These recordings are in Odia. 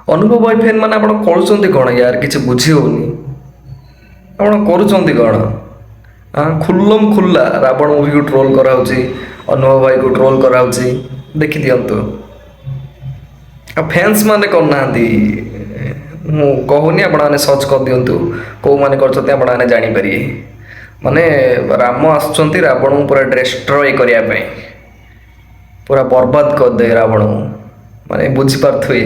ଅନୁଭବ ଭାଇ ଫ୍ୟାନ୍ ମାନେ ଆପଣ କରୁଛନ୍ତି କ'ଣ ୟାର କିଛି ବୁଝି ହେଉନି। ଆପଣ କରୁଛନ୍ତି କ'ଣ? ଖୁଲ୍ଲମ୍ ଖୁଲ୍ଲା ରାବଣ ମୁଭିକୁ ଟ୍ରୋଲ୍ କରାହେଉଛି, ଅନୁଭବ ଭାଇକୁ ଟ୍ରୋଲ୍ କରାହେଉଛି। ଦେଖିଦିଅନ୍ତୁ। ଆଉ ଫ୍ୟାନ୍ସ ମାନେ କରୁନାହାନ୍ତି। ମୁଁ କହୁନି, ଆପଣମାନେ ସର୍ଚ୍ଚ କରିଦିଅନ୍ତୁ କେଉଁମାନେ କରୁଛନ୍ତି, ଆପଣମାନେ ଜାଣିପାରିବେ। ମାନେ ରାମ ଆସୁଛନ୍ତି ରାବଣକୁ ପୁରା ଡେଷ୍ଟ୍ରୟ କରିବା ପାଇଁ, ପୁରା ବର୍ବାଦ କରିଦେବେ ରାବଣକୁ। ମାନେ ବୁଝିପାରୁଥିବେ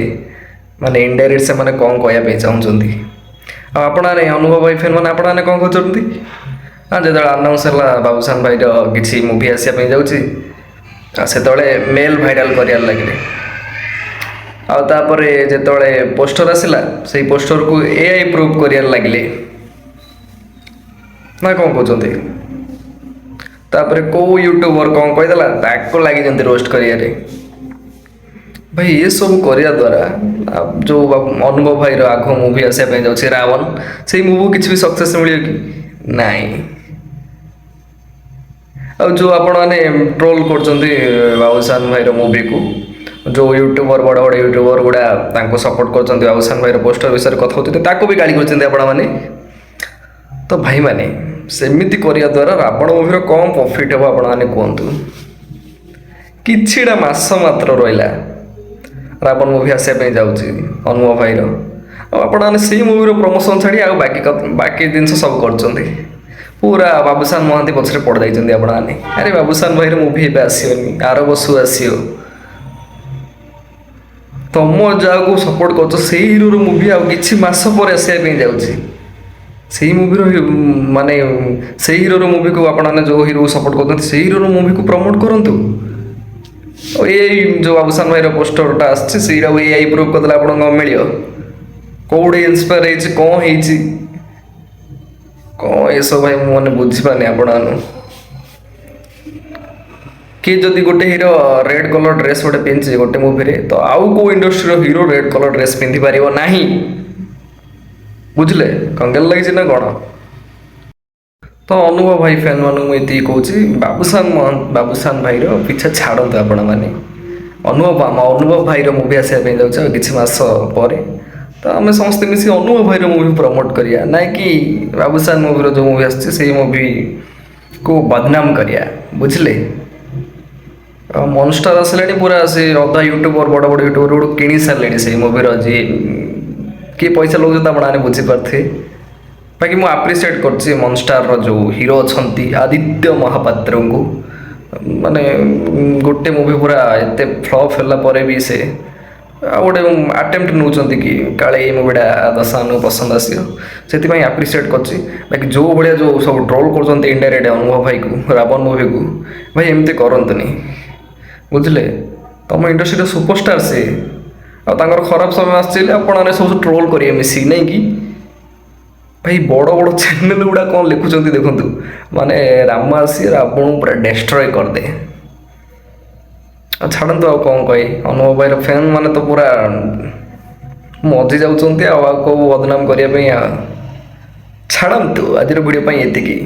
ମାନେ ଇନଡାଇରେକ୍ଟ ସେମାନେ କ'ଣ କହିବା ପାଇଁ ଚାହୁଁଛନ୍ତି। ଆଉ ଆପଣମାନେ ଅନୁଭବ ଭାଇ ଫ୍ୟାନ୍ ମାନେ ଆପଣମାନେ କ'ଣ କରୁଛନ୍ତି? ଯେତେବେଳେ ଆନାଉନ୍ସ ହେଲା ବାବୁସାନ ଭାଇର କିଛି ମୁଭି ଆସିବା ପାଇଁ ଯାଉଛି, ସେତେବେଳେ ମେଲ୍ ଭାଇରାଲ୍ କରିବାରେ ଲାଗିଲେ। ଆଉ ତାପରେ ଯେତେବେଳେ ପୋଷ୍ଟର ଆସିଲା, ସେଇ ପୋଷ୍ଟରକୁ AI ପ୍ରୁଭ୍ କରିବାରେ ଲାଗିଲେ। ନା କ'ଣ କହୁଛନ୍ତି? ତାପରେ କେଉଁ ୟୁଟ୍ୟୁବର କ'ଣ କହିଦେଲା, ତାକୁ ଲାଗିଛନ୍ତି ରୋଷ୍ଟ କରିବାରେ। ଭାଇ ଏସବୁ କରିବା ଦ୍ୱାରା ଯେଉଁ ଅନୁଭବ ଭାଇର ଆଗ ମୁଭି ଆସିବା ପାଇଁ ଯାଉଛି ରାବଣ, ସେଇ ମୁଭିକୁ କିଛି ବି ସକ୍ସେସ୍ ମିଳିବ କି? ନାହିଁ। ଆଉ ଯେଉଁ ଆପଣମାନେ ଟ୍ରୋଲ୍ କରୁଛନ୍ତି ବାବୁସାନ ଭାଇର ମୁଭିକୁ, ଯେଉଁ ୟୁଟ୍ୟୁବର ବଡ଼ ବଡ଼ ୟୁଟ୍ୟୁବର ଗୁଡ଼ା ତାଙ୍କୁ ସପୋର୍ଟ କରୁଛନ୍ତି, ବାବୁସାନ ଭାଇର ପୋଷ୍ଟର ବିଷୟରେ କଥା ହେଉଛନ୍ତି, ତାକୁ ବି ଗାଳି କରୁଛନ୍ତି ଆପଣମାନେ। ତ ଭାଇମାନେ ସେମିତି କରିବା ଦ୍ୱାରା ରାବଣ ମୁଭିର କ'ଣ ପ୍ରଫିଟ୍ ହେବ ଆପଣମାନେ କୁହନ୍ତୁ? କିଛିଟା ମାସ ମାତ୍ର ରହିଲା ରାବଣ ମୁଭି ଆସିବା ପାଇଁ ଯାଉଛି ଅନୁଭବ ଭାଇର, ଆଉ ଆପଣମାନେ ସେଇ ମୁଭିର ପ୍ରମୋସନ୍ ଛାଡ଼ି ଆଉ ବାକି ଜିନିଷ ସବୁ କରୁଛନ୍ତି। ପୁରା ବାବୁସାନ ମହାନ୍ତି ପଛରେ ପଡ଼ିଯାଇଛନ୍ତି ଆପଣମାନେ। ଆରେ ବାବୁସାନ ଭାଇର ମୁଭି ଏବେ ଆସିବନି, ଆର ବର୍ଷକୁ ଆସିବ। ତମ ଯାହାକୁ ସପୋର୍ଟ କରୁଛ ସେଇ ହିରୋର ମୁଭି ଆଉ କିଛି ମାସ ପରେ ଆସିବା ପାଇଁ ଯାଉଛି। ସେଇ ମୁଭିର ମାନେ ସେଇ ହିରୋର ମୁଭିକୁ ଆପଣମାନେ ଯେଉଁ ହିରୋକୁ ସପୋର୍ଟ କରୁଛନ୍ତି ସେଇ ହିରୋର ମୁଭିକୁ ପ୍ରମୋଟ୍ କରନ୍ତୁ। ଆଉ ଏଇ ଯେଉଁ ବାବୁସାନ ଭାଇର ପୋଷ୍ଟରଟା ଆସିଛି, ସେଇଟାକୁ AI ପ୍ରୁଭ୍ କରିଦେଲେ ଆପଣଙ୍କୁ କ'ଣ ମିଳିବ? କେଉଁଠି ଇନ୍ସପାୟାର ହେଇଛି, କ'ଣ ହେଇଛି, କ'ଣ ଏସବୁ ଭାଇ ମୁଁ ମାନେ ବୁଝିପାରୁନି ଆପଣମାନଙ୍କୁ। କିଏ ଯଦି ଗୋଟେ ହିରୋ ରେଡ୍ କଲର୍ ଡ୍ରେସ୍ ଗୋଟେ ପିନ୍ଧିଛି ଗୋଟେ ମୁଭିରେ, ତ ଆଉ କେଉଁ ଇଣ୍ଡଷ୍ଟ୍ରିର ହିରୋ ରେଡ୍ କଲର୍ ଡ୍ରେସ୍ ପିନ୍ଧିପାରିବ ନାହିଁ। ବୁଝିଲେ? କ'ଣ ଗେଲ ଲାଗିଛି ନା କ'ଣ? ତ ଅନୁଭବ ଭାଇ ଫ୍ୟାନ୍ ମାନଙ୍କୁ ମୁଁ ଏତିକି କହୁଛି, ବାବୁସାନ ଭାଇର ପିଛା ଛାଡ଼ନ୍ତୁ ଆପଣମାନେ। ଅନୁଭବ ଭାଇର ମୁଭି ଆସିବା ପାଇଁ ଯାଉଛି ଆଉ କିଛି ମାସ ପରେ, ତ ଆମେ ସମସ୍ତେ ମିଶି ଅନୁଭବ ଭାଇର ମୁଭି ପ୍ରମୋଟ୍ କରିବା, ନାଇଁ କି ବାବୁସାନ ମୁଭିର ଯେଉଁ ମୁଭି ଆସିଛି ସେଇ ମୁଭିକୁ ବଦନାମ କରିବା। ବୁଝିଲେ? ଆଉ ମନଷ୍ଟାର ଆସିଲାଣି, ପୁରା ସେ ଅଧା ୟୁଟ୍ୟୁବର ବଡ଼ ବଡ଼ ୟୁଟ୍ୟୁବର ଗୋଟେ କିଣି ସାରିଲେଣି ସେଇ ମୁଭିର, ଯିଏ କିଏ ପଇସା ଲଗାଉଛନ୍ତି ଆପଣମାନେ ବୁଝିପାରୁଥିବେ। ବାକି ମୁଁ ଆପ୍ରିସିଏଟ୍ କରୁଛି ମନଷ୍ଟାରର ଯେଉଁ ହିରୋ ଅଛନ୍ତି ଆଦିତ୍ୟ ମହାପାତ୍ରଙ୍କୁ। ମାନେ ଗୋଟେ ମୁଭି ପୁରା ଏତେ ଫ୍ଲପ୍ ହେଲା ପରେ ବି ସେ ଆଉ ଗୋଟେ ଆଟେମ୍ପ୍ଟ ନେଉଛନ୍ତି କି କାଳେ ଏଇ ମୁଭିଟା ଦର୍ଶକମାନଙ୍କୁ ପସନ୍ଦ ଆସିବ, ସେଥିପାଇଁ ଆପ୍ରିସିଏଟ୍ କରୁଛି। ବାକି ଯେଉଁ ଭଳିଆ ଯେଉଁ ସବୁ ଟ୍ରୋଲ୍ କରୁଛନ୍ତି ଇନଡାଇରେକ୍ଟ ଅନୁଭବ ଭାଇକୁ, ରାବଣ ମୁଭିକୁ, ଭାଇ ଏମିତି କରନ୍ତୁନି। ବୁଝିଲେ? ତମ ଇଣ୍ଡଷ୍ଟ୍ରିର ସୁପରଷ୍ଟାର ସେ, ଆଉ ତାଙ୍କର ଖରାପ ସମୟ ଆସିଛି ହେଲେ ଆପଣମାନେ ସବୁ ଟ୍ରୋଲ୍ କରିବେ ମିଶିକି, ନାଇଁ କି? ଭାଇ ବଡ଼ ବଡ଼ ଚ୍ୟାନେଲ୍ ଗୁଡ଼ା କ'ଣ ଲେଖୁଛନ୍ତି ଦେଖନ୍ତୁ, ମାନେ ରାମ ଆସି ରାବଣକୁ ପୁରା ଡେଷ୍ଟ୍ରୟ କରିଦେ। ଆଉ ଛାଡ଼ନ୍ତୁ, ଆଉ କ'ଣ କହି। ଅନୁଭବ ଭାଇର ଫ୍ୟାନ୍ ମାନେ ତ ପୁରା ମଜି ଯାଉଛନ୍ତି ଆଉ କେଉଁ ବଦନାମ କରିବା ପାଇଁ। ଆଉ ଛାଡ଼ନ୍ତୁ, ଆଜିର ଭିଡ଼ିଓ ପାଇଁ ଏତିକି।